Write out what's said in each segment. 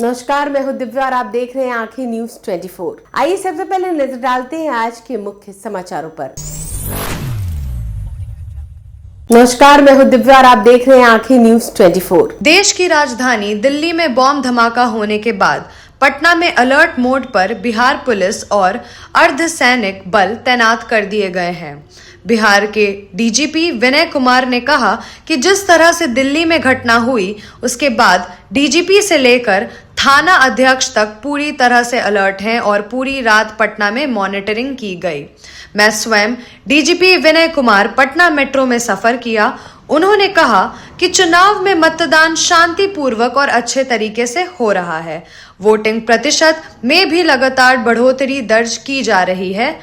नमस्कार, मैं हूं दिव्या और आप देख रहे हैं आंखें न्यूज 24। आइए सबसे पहले नजर डालते हैं आज के मुख्य समाचारों पर। नमस्कार, मैं हूं दिव्या और आप देख रहे हैं आंखें न्यूज 24। देश की राजधानी दिल्ली में बॉम्ब धमाका होने के बाद पटना में अलर्ट मोड पर बिहार पुलिस और अर्धसैनिक बल तैनात कर दिए गए हैं। बिहार के डीजीपी विनय कुमार ने कहा कि जिस तरह से दिल्ली में घटना हुई उसके बाद डीजीपी से लेकर थाना अध्यक्ष तक पूरी तरह से अलर्ट हैं और पूरी रात पटना में मॉनिटरिंग की गई। मैं स्वयं डीजीपी विनय कुमार पटना मेट्रो में सफर किया। उन्होंने कहा कि चुनाव में मतदान शांतिपूर्वक और अच्छे तरीके से हो रहा है। वोटिंग प्रतिशत में भी लगातार बढ़ोतरी दर्ज की जा रही है।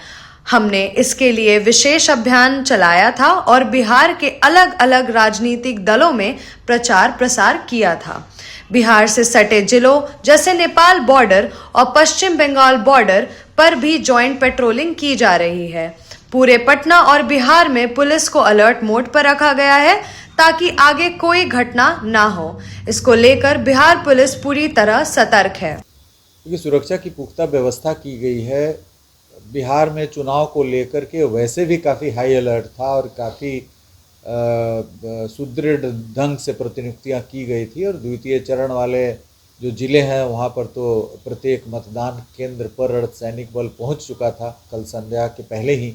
हमने इसके लिए विशेष अभियान चलाया था और बिहार के अलग अलग राजनीतिक दलों में प्रचार प्रसार किया था। बिहार से सटे जिलों जैसे नेपाल बॉर्डर और पश्चिम बंगाल बॉर्डर पर भी जॉइंट पेट्रोलिंग की जा रही है। पूरे पटना और बिहार में पुलिस को अलर्ट मोड पर रखा गया है ताकि आगे कोई घटना ना हो। इसको लेकर बिहार पुलिस पूरी तरह सतर्क है। क्योंकि सुरक्षा की पुख्ता व्यवस्था की गई है। बिहार में चुनाव को लेकर के वैसे भी काफ़ी हाई अलर्ट था और काफ़ी सुदृढ़ ढंग से प्रतिनियुक्तियाँ की गई थी और द्वितीय चरण वाले जो ज़िले हैं वहाँ पर तो प्रत्येक मतदान केंद्र पर अर्धसैनिक बल पहुँच चुका था कल संध्या के पहले ही।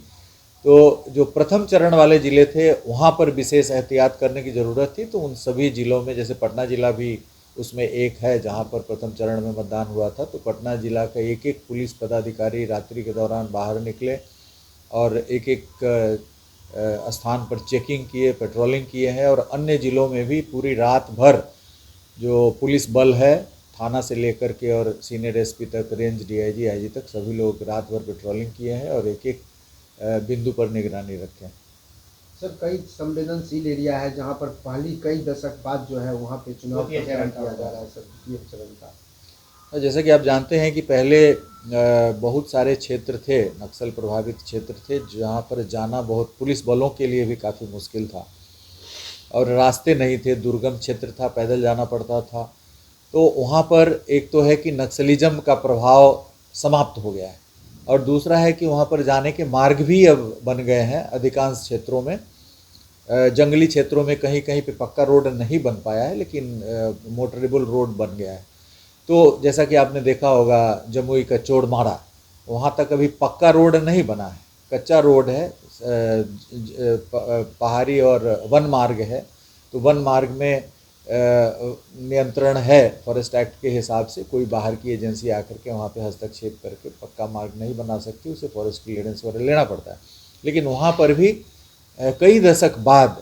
तो जो प्रथम चरण वाले ज़िले थे वहाँ पर विशेष एहतियात करने की ज़रूरत थी। तो उन सभी ज़िलों में जैसे पटना ज़िला भी उसमें एक है जहाँ पर प्रथम चरण में मतदान हुआ था, तो पटना ज़िला का एक एक पुलिस पदाधिकारी रात्रि के दौरान बाहर निकले और एक एक स्थान पर चेकिंग किए, पेट्रोलिंग किए हैं। और अन्य ज़िलों में भी पूरी रात भर जो पुलिस बल है थाना से लेकर के और सीनियर एसपी तक, रेंज डीआईजी आईजी तक सभी लोग रात भर पेट्रोलिंग किए हैं और एक एक बिंदु पर निगरानी रखें। सर, कई संवेदनशील एरिया है जहां पर पहली कई दशक बाद जो है वहां पे चुनाव प्रचार किया जा रहा है। सर, द्वितीय चरण का जैसे कि आप जानते हैं कि पहले बहुत सारे क्षेत्र थे, नक्सल प्रभावित क्षेत्र थे, जहां पर जाना बहुत पुलिस बलों के लिए भी काफ़ी मुश्किल था और रास्ते नहीं थे, दुर्गम क्षेत्र था, पैदल जाना पड़ता था। तो वहाँ पर एक तो है कि नक्सलिज्म का प्रभाव समाप्त हो गया है और दूसरा है कि वहाँ पर जाने के मार्ग भी अब बन गए हैं। अधिकांश क्षेत्रों में, जंगली क्षेत्रों में कहीं कहीं पे पक्का रोड नहीं बन पाया है, लेकिन मोटरेबल रोड बन गया है। तो जैसा कि आपने देखा होगा जमुई का चोरमारा, वहाँ तक अभी पक्का रोड नहीं बना है, कच्चा रोड है, पहाड़ी और वन मार्ग है। तो वन मार्ग में नियंत्रण है फॉरेस्ट एक्ट के हिसाब से, कोई बाहर की एजेंसी आकर के वहाँ पे हस्तक्षेप करके पक्का मार्ग नहीं बना सकती, उसे फॉरेस्ट क्लियरेंस वगैरह लेना पड़ता है। लेकिन वहाँ पर भी कई दशक बाद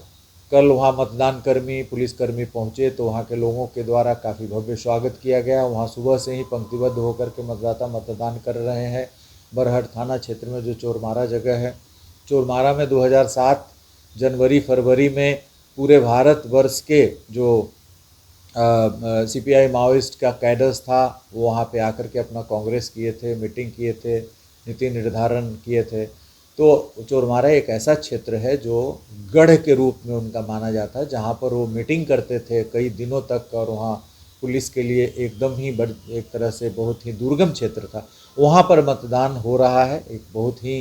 कल वहाँ मतदान कर्मी, पुलिसकर्मी पहुँचे तो वहाँ के लोगों के द्वारा काफ़ी भव्य स्वागत किया गया। वहाँ सुबह से ही पंक्तिबद्ध होकर के मतदाता मतदान कर रहे हैं। बरहट थाना क्षेत्र में जो चोरमारा जगह है, चोरमारा में 2007 जनवरी फरवरी में पूरे भारत वर्ष के जो सीपीआई माओइस्ट का कैडर्स था वो वहाँ पे आकर के अपना कांग्रेस किए थे, मीटिंग किए थे, नीति निर्धारण किए थे। तो चोरमारा एक ऐसा क्षेत्र है जो गढ़ के रूप में उनका माना जाता है, जहाँ पर वो मीटिंग करते थे कई दिनों तक और वहाँ पुलिस के लिए एकदम ही एक तरह से बहुत ही दुर्गम क्षेत्र था। वहाँ पर मतदान हो रहा है, एक बहुत ही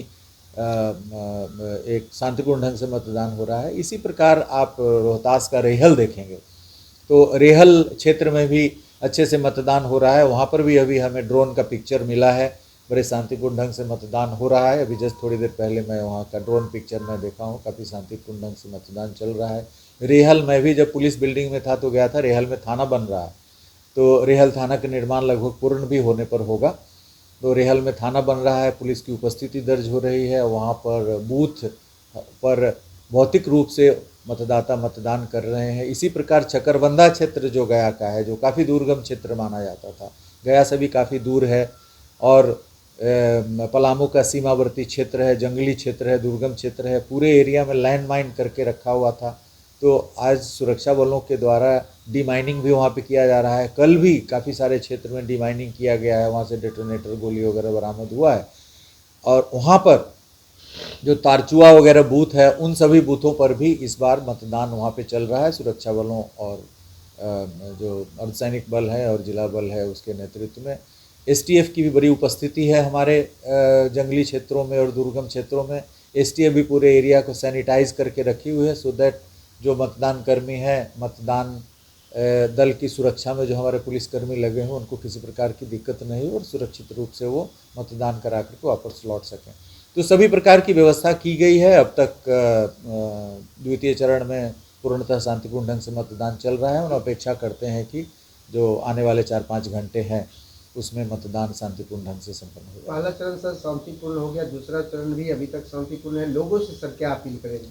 एक शांतिपूर्ण ढंग से मतदान हो रहा है। इसी प्रकार आप रोहतास का रेहल देखेंगे तो रेहल क्षेत्र में भी अच्छे से मतदान हो रहा है। वहाँ पर भी अभी हमें ड्रोन का पिक्चर मिला है, बड़े शांतिपूर्ण ढंग से मतदान हो रहा है। अभी जस्ट थोड़ी देर पहले मैं वहाँ का ड्रोन पिक्चर मैं देखा हूँ, काफ़ी शांतिपूर्ण ढंग से मतदान चल रहा है। रेहल में भी जब पुलिस बिल्डिंग में था तो गया था, रेहल में थाना बन रहा है, तो रेहल थाना का निर्माण लगभग पूर्ण भी होने पर होगा। तो रेहल में थाना बन रहा है, पुलिस की उपस्थिति दर्ज हो रही है। वहाँ पर बूथ पर भौतिक रूप से मतदाता मतदान कर रहे हैं। इसी प्रकार चकरबंदा क्षेत्र जो गया का है, जो काफ़ी दुर्गम क्षेत्र माना जाता था, गया से भी काफ़ी दूर है और पलामू का सीमावर्ती क्षेत्र है, जंगली क्षेत्र है, दुर्गम क्षेत्र है, पूरे एरिया में लैंडमाइन करके रखा हुआ था। तो आज सुरक्षा बलों के द्वारा डीमाइनिंग भी वहाँ पे किया जा रहा है। कल भी काफ़ी सारे क्षेत्र में डीमाइनिंग किया गया है, वहाँ से डेटोनेटर गोली वगैरह बरामद हुआ है। और वहाँ पर जो तारचुआ वगैरह बूथ है, उन सभी बूथों पर भी इस बार मतदान वहाँ पे चल रहा है। सुरक्षा बलों और जो अर्धसैनिक बल है और जिला बल है उसके नेतृत्व में एसटीएफ की भी बड़ी उपस्थिति है हमारे जंगली क्षेत्रों में और दुर्गम क्षेत्रों में। एसटीएफ भी पूरे एरिया को सैनिटाइज करके रखी हुई है सो दैट जो मतदान कर्मी हैं, मतदान दल की सुरक्षा में जो हमारे पुलिसकर्मी लगे हैं उनको किसी प्रकार की दिक्कत नहीं हो और सुरक्षित रूप से वो मतदान करा करके वापस लौट सकें। तो सभी प्रकार की व्यवस्था की गई है। अब तक द्वितीय चरण में पूर्णतः शांतिपूर्ण ढंग से मतदान चल रहा है और अपेक्षा करते हैं कि जो आने वाले 4-5 घंटे हैं उसमें मतदान शांतिपूर्ण ढंग से संपन्न हो जाए। पहला चरण सर शांतिपूर्ण हो गया, दूसरा चरण भी अभी तक शांतिपूर्ण है। लोगों से सर क्या अपील करेंगे?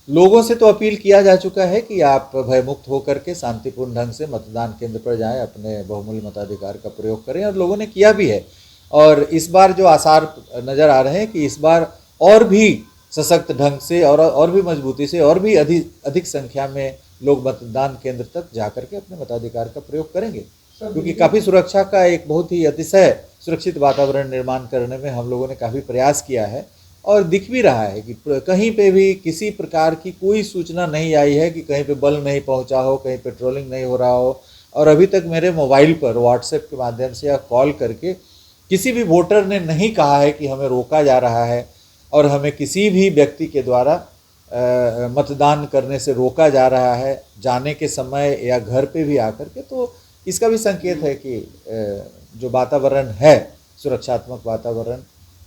लोगों से तो अपील किया जा चुका है कि आप भयमुक्त होकर के शांतिपूर्ण ढंग से मतदान केंद्र पर जाएं, अपने बहुमूल्य मताधिकार का प्रयोग करें और लोगों ने किया भी है। और इस बार जो आसार नज़र आ रहे हैं कि इस बार और भी सशक्त ढंग से और भी मजबूती से और भी अधिक संख्या में लोग मतदान केंद्र तक जाकर के अपने मताधिकार का प्रयोग करेंगे, क्योंकि काफ़ी सुरक्षा का एक बहुत ही अतिशय सुरक्षित वातावरण निर्माण करने में हम लोगों ने काफ़ी प्रयास किया है। और दिख भी रहा है कि कहीं पे भी किसी प्रकार की कोई सूचना नहीं आई है कि कहीं पे बल नहीं पहुंचा हो, कहीं पेट्रोलिंग नहीं हो रहा हो। और अभी तक मेरे मोबाइल पर व्हाट्सएप के माध्यम से या कॉल करके किसी भी वोटर ने नहीं कहा है कि हमें रोका जा रहा है और हमें किसी भी व्यक्ति के द्वारा मतदान करने से रोका जा रहा है जाने के समय या घर पे भी आकर के। तो इसका भी संकेत है कि जो वातावरण है, सुरक्षात्मक वातावरण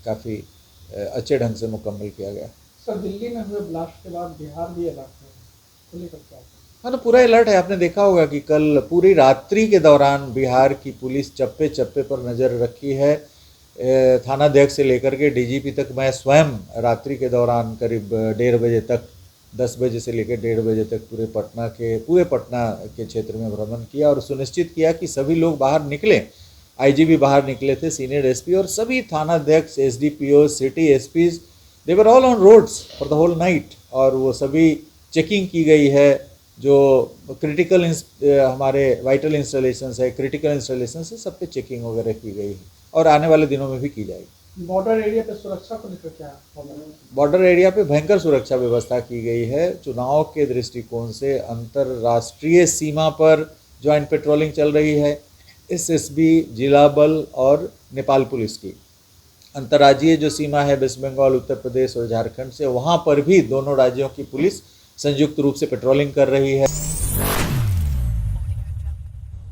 काफ़ी अच्छे ढंग से मुकम्मल किया गया। सर, दिल्ली में हुए ब्लास्ट के बाद बिहार भी अलर्ट है, हाँ, तो पूरा अलर्ट है। आपने देखा होगा कि कल पूरी रात्रि के दौरान बिहार की पुलिस चप्पे चप्पे पर नज़र रखी है। थानाध्यक्ष से लेकर के डीजीपी तक मैं स्वयं रात्रि के दौरान करीब 1:30 बजे तक, 10 बजे से लेकर 1:30 बजे तक पूरे पटना के क्षेत्र में भ्रमण किया और सुनिश्चित किया कि सभी लोग बाहर निकलें। आईजी भी बाहर निकले थे, सीनियर एसपी और सभी थानाध्यक्ष, SDPO, city SPs, they were all on roads for the whole night. और वो सभी चेकिंग की गई है। जो क्रिटिकल हमारे वाइटल इंस्टॉलेशंस है, क्रिटिकल इंस्टॉलेशंस है, सब पे चेकिंग वगैरह की गई है और आने वाले दिनों में भी की जाएगी। बॉर्डर एरिया पे सुरक्षा को लेकर क्या? बॉर्डर एरिया पे भयंकर सुरक्षा व्यवस्था की गई है। चुनाव के दृष्टिकोण से अंतर्राष्ट्रीय सीमा पर ज्वाइंट पेट्रोलिंग चल रही है। एसएसबी, जिला बल और नेपाल पुलिस की अंतर्राज्यीय जो सीमा है वेस्ट बंगाल, उत्तर प्रदेश और झारखंड से, वहाँ पर भी दोनों राज्यों की पुलिस संयुक्त रूप से पेट्रोलिंग कर रही है।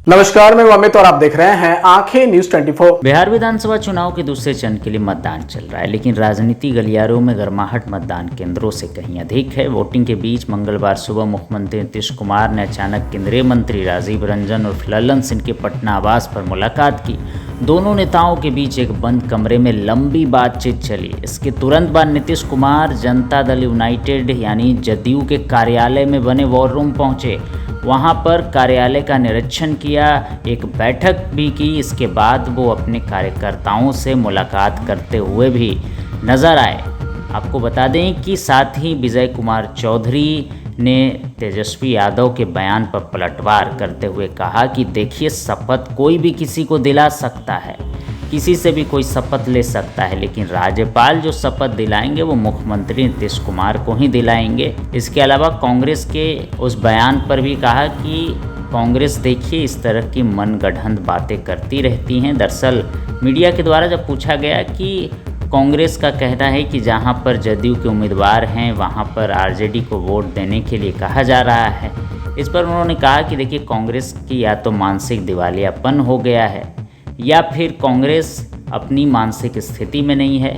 नमस्कार, मैं अमित और आप देख रहे हैं आंखें न्यूज 24। बिहार विधानसभा चुनाव के दूसरे चरण के लिए मतदान चल रहा है, लेकिन राजनीति गलियारों में गर्माहट मतदान केंद्रों से कहीं अधिक है। वोटिंग के बीच मंगलवार सुबह मुख्यमंत्री नीतीश कुमार ने अचानक केंद्रीय मंत्री राजीव रंजन और ललन सिंह के पटना आवास पर मुलाकात की। दोनों नेताओं के बीच एक बंद कमरे में लंबी बातचीत चली। इसके तुरंत बाद नीतीश कुमार जनता दल यूनाइटेड यानी जदयू के कार्यालय में बने वॉर रूम पहुँचे। वहां पर कार्यालय का निरीक्षण किया, एक बैठक भी की। इसके बाद वो अपने कार्यकर्ताओं से मुलाकात करते हुए भी नजर आए। आपको बता दें कि साथ ही विजय कुमार चौधरी ने तेजस्वी यादव के बयान पर पलटवार करते हुए कहा कि देखिए, शपथ कोई भी किसी को दिला सकता है, किसी से भी कोई शपथ ले सकता है, लेकिन राज्यपाल जो शपथ दिलाएंगे वो मुख्यमंत्री नीतीश कुमार को ही दिलाएंगे। इसके अलावा कांग्रेस के उस बयान पर भी कहा कि कांग्रेस देखिए इस तरह की मनगढ़ंत बातें करती रहती हैं। दरअसल मीडिया के द्वारा जब पूछा गया कि कांग्रेस का कहना है कि जहां पर जदयू के उम्मीदवार हैं वहां पर आरजेडी को वोट देने के लिए कहा जा रहा है, इस पर उन्होंने कहा कि देखिए, कांग्रेस की या तो मानसिक दिवालियापन हो गया है या फिर कांग्रेस अपनी मानसिक स्थिति में नहीं है।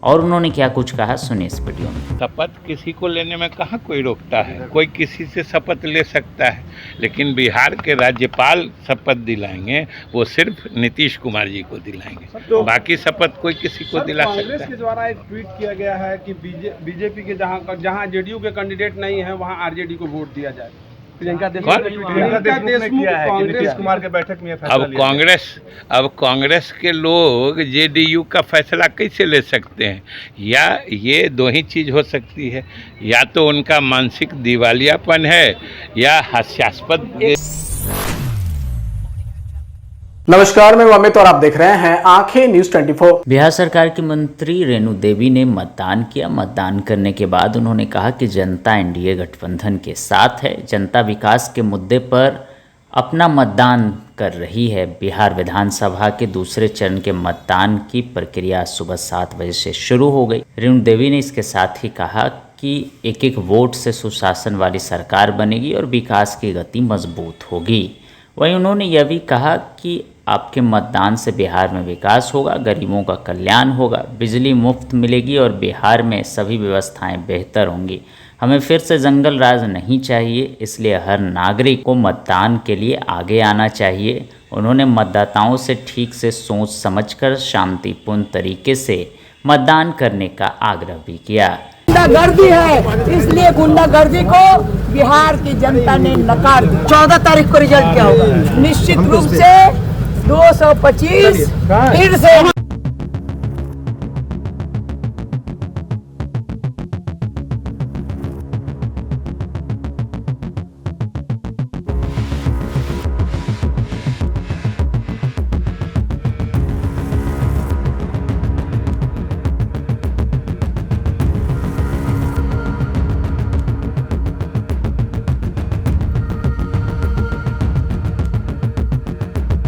और उन्होंने क्या कुछ कहा, सुनिए इस वीडियो में। शपथ किसी को लेने में कहाँ कोई रोकता है, कोई किसी से शपथ ले सकता है, लेकिन बिहार के राज्यपाल शपथ दिलाएंगे वो सिर्फ नीतीश कुमार जी को दिलाएंगे, तो बाकी शपथ कोई किसी को दिला सकता है। कांग्रेस के द्वारा एक ट्वीट किया गया है कि बीजेपी के जहां जेडीयू के कैंडिडेट नहीं है वहां आरजेडी को वोट दिया जाए। प्रियंका देशमुख कांग्रेस कुमार के बैठक में अब कांग्रेस के लोग जेडीयू का फैसला कैसे ले सकते हैं? या ये दो ही चीज हो सकती है, या तो उनका मानसिक दिवालियापन है या हास्यास्पद। नमस्कार, मैं अमित और आप देख रहे हैं आंखें न्यूज 24। बिहार सरकार की मंत्री रेणु देवी ने मतदान किया। मतदान करने के बाद उन्होंने कहा कि जनता एनडीए गठबंधन के साथ है। जनता विकास के मुद्दे पर अपना मतदान कर रही है। बिहार विधानसभा के दूसरे चरण के मतदान की प्रक्रिया सुबह 7 बजे से शुरू हो गई। रेणु देवी ने इसके साथ ही कहा कि एक एक वोट से सुशासन वाली सरकार बनेगी और विकास की गति मजबूत होगी। वहीं उन्होंने यह भी कहा कि आपके मतदान से बिहार में विकास होगा, गरीबों का कल्याण होगा, बिजली मुफ्त मिलेगी और बिहार में सभी व्यवस्थाएं बेहतर होंगी। हमें फिर से जंगल राज नहीं चाहिए, इसलिए हर नागरिक को मतदान के लिए आगे आना चाहिए। उन्होंने मतदाताओं से ठीक से सोच समझकर शांतिपूर्ण तरीके से मतदान करने का आग्रह भी किया। गुंडागर्दी है, इसलिए गुंडागर्दी को बिहार की जनता ने नकार दी। 14 तारीख को रिजल्ट क्या होगा? निश्चित रूप से 225 फिर से।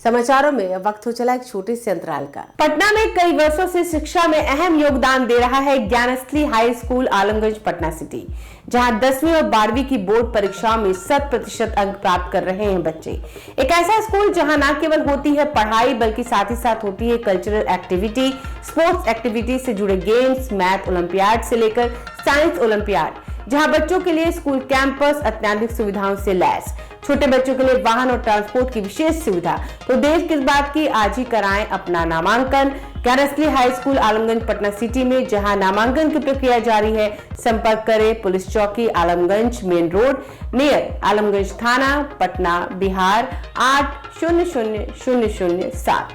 समाचारों में अब वक्त हो चला एक छोटे से अंतराल का। पटना में कई वर्षों से शिक्षा में अहम योगदान दे रहा है Gyansthali high school Alamganj Patna city, जहां 10वीं और 12वीं की बोर्ड परीक्षाओं में 100% अंक प्राप्त कर रहे हैं बच्चे। एक ऐसा स्कूल जहां न केवल होती है पढ़ाई बल्कि साथ ही साथ होती है कल्चरल एक्टिविटी, स्पोर्ट्स एक्टिविटी से जुड़े गेम्स, मैथ ओलंपियाड से लेकर साइंस ओलंपियाड, जहां बच्चों के लिए स्कूल कैंपस अत्याधुनिक सुविधाओं से लैस, छोटे बच्चों के लिए वाहन और ट्रांसपोर्ट की विशेष सुविधा। तो देर किस बात की, आज ही कराएं अपना नामांकन Gyansthali high school Alamganj Patna city में, जहां नामांकन की प्रक्रिया जारी है। संपर्क करें पुलिस चौकी Alamganj main road near Alamganj थाना पटना बिहार 800007।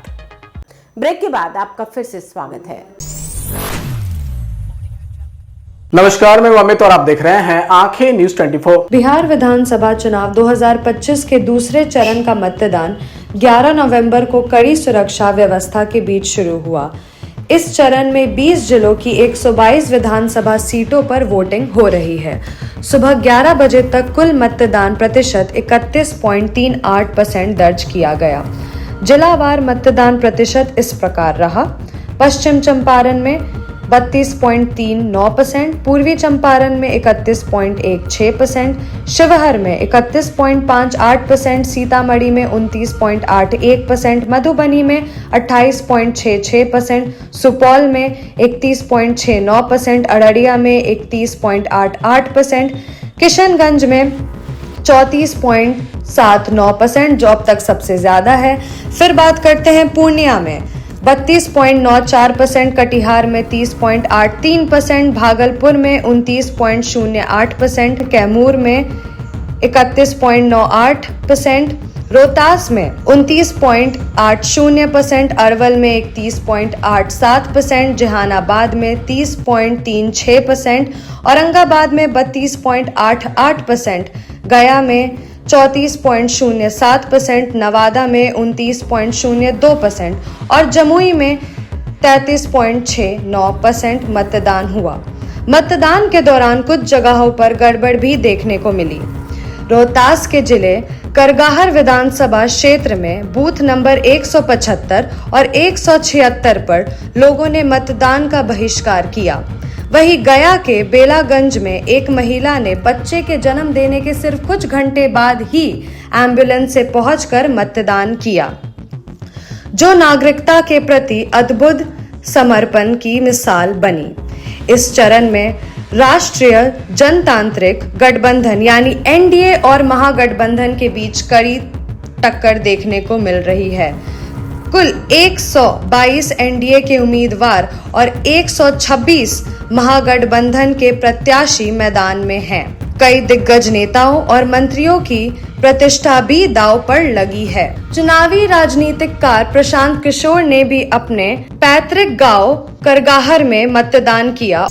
ब्रेक के बाद आपका फिर से स्वागत है। नमस्कार, मैं अमित और आप देख रहे हैं आंखें न्यूज 24। बिहार विधानसभा चुनाव 2025 के दूसरे चरण का मतदान 11 नवंबर को कड़ी सुरक्षा व्यवस्था के बीच शुरू हुआ। इस चरण में 20 जिलों की 122 विधानसभा सीटों पर वोटिंग हो रही है। सुबह 11 बजे तक कुल मतदान प्रतिशत 31.38% दर्ज किया गया। जिलावार मतदान प्रतिशत इस प्रकार रहा: पश्चिम चंपारण में 32.39%, पूर्वी चंपारण में 31.16%, शिवहर में 31.58%, सीतामढ़ी में 29.81%, मधुबनी में 28.66%, सुपौल में 31.69%, अररिया में 31.88%, किशनगंज में 34.79%, जो अब तक सबसे ज्यादा है। फिर बात करते हैं पूर्णिया में 32.94%, कटिहार में 30.83%, भागलपुर में 29.08%, कैमूर में 31.98%, रोहतास में 29.80%, अरवल में 31.87%, जहानाबाद में 30.36%, औरंगाबाद में 32.88%, गया में 34.07%, नवादा में 29.02% और जमुई में 33.69% मतदान हुआ। मतदान के दौरान कुछ जगहों पर गड़बड़ भी देखने को मिली। रोहतास के जिले करगाहर विधानसभा क्षेत्र में बूथ नंबर 175 और 176 पर लोगों ने मतदान का बहिष्कार किया। वहीं गया के बेलागंज में एक महिला ने बच्चे के जन्म देने के सिर्फ कुछ घंटे बाद ही एम्बुलेंस से पहुंचकर मतदान किया, जो नागरिकता के प्रति अद्भुत समर्पण की मिसाल बनी। इस चरण में राष्ट्रीय जनतांत्रिक गठबंधन यानी एनडीए और महागठबंधन के बीच कड़ी टक्कर देखने को मिल रही है। कुल 122 एनडीए के उम्मीदवार और 126 महागठबंधन के प्रत्याशी मैदान में हैं। कई दिग्गज नेताओं और मंत्रियों की प्रतिष्ठा भी दांव पर लगी है। चुनावी राजनीतिककार प्रशांत किशोर ने भी अपने पैतृक गांव करगाहर में मतदान किया।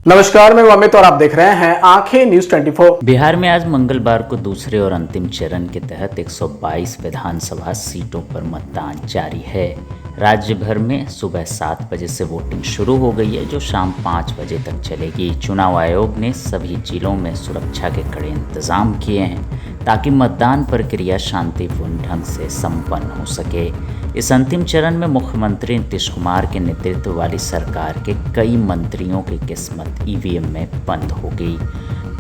नमस्कार, मैं अमित और आप देख रहे हैं आंखें न्यूज 24। बिहार में आज मंगलवार को दूसरे और अंतिम चरण के तहत 122 विधानसभा सीटों पर मतदान जारी है। राज्य भर में सुबह 7 बजे से वोटिंग शुरू हो गई है, जो शाम 5 बजे तक चलेगी। चुनाव आयोग ने सभी जिलों में सुरक्षा के कड़े इंतजाम किए हैं ताकि मतदान प्रक्रिया शांतिपूर्ण ढंग से संपन्न हो सके। इस अंतिम चरण में मुख्यमंत्री नीतीश कुमार के नेतृत्व वाली सरकार के कई मंत्रियों की किस्मत ईवीएम में बंद हो गई।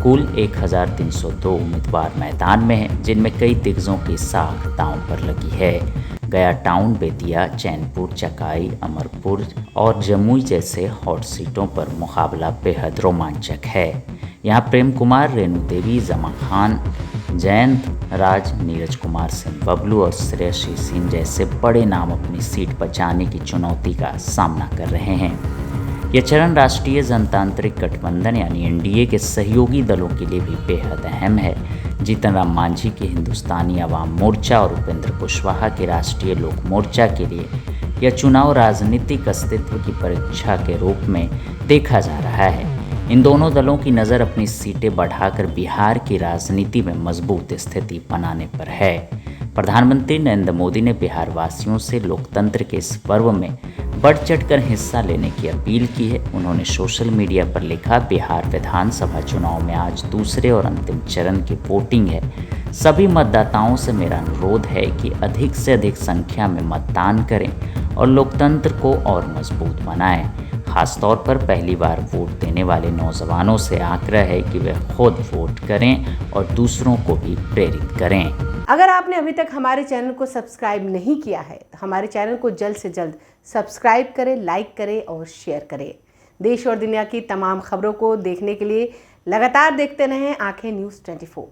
कुल 1302 उम्मीदवार मैदान में हैं, जिनमें कई दिग्गजों की साख दांव पर लगी है। गया टाउन, बेतिया, चैनपुर, चकाई, अमरपुर और जमुई जैसे हॉट सीटों पर मुकाबला बेहद रोमांचक है। यहाँ प्रेम कुमार, रेणु देवी, जमा खान, जयंत राज, नीरज कुमार सिंह बबलू और श्रेयसी सिंह जैसे बड़े नाम अपनी सीट बचाने की चुनौती का सामना कर रहे हैं। यह चरण राष्ट्रीय जनतांत्रिक गठबंधन यानी एनडीए के सहयोगी दलों के लिए भी बेहद अहम है। जीतन राम मांझी के हिंदुस्तानी अवाम मोर्चा और उपेंद्र कुशवाहा के राष्ट्रीय लोक मोर्चा के लिए यह चुनाव राजनीतिक अस्तित्व की परीक्षा के रूप में देखा जा रहा है। इन दोनों दलों की नज़र अपनी सीटें बढ़ाकर बिहार की राजनीति में मजबूत स्थिति बनाने पर है। प्रधानमंत्री नरेंद्र मोदी ने बिहार वासियों से लोकतंत्र के इस पर्व में बढ़ चढ़कर हिस्सा लेने की अपील की है। उन्होंने सोशल मीडिया पर लिखा, बिहार विधानसभा चुनाव में आज दूसरे और अंतिम चरण की वोटिंग है। सभी मतदाताओं से मेरा अनुरोध है कि अधिक से अधिक संख्या में मतदान करें और लोकतंत्र को और मजबूत बनाएं। खासतौर पर पहली बार वोट देने वाले नौजवानों से आग्रह है कि वे खुद वोट करें और दूसरों को भी प्रेरित करें। अगर आपने अभी तक हमारे चैनल को सब्सक्राइब नहीं किया है तो हमारे चैनल को जल्द से जल्द सब्सक्राइब करें, लाइक करें और शेयर करें। देश और दुनिया की तमाम खबरों को देखने के लिए लगातार देखते रहें आंखें न्यूज़ 24।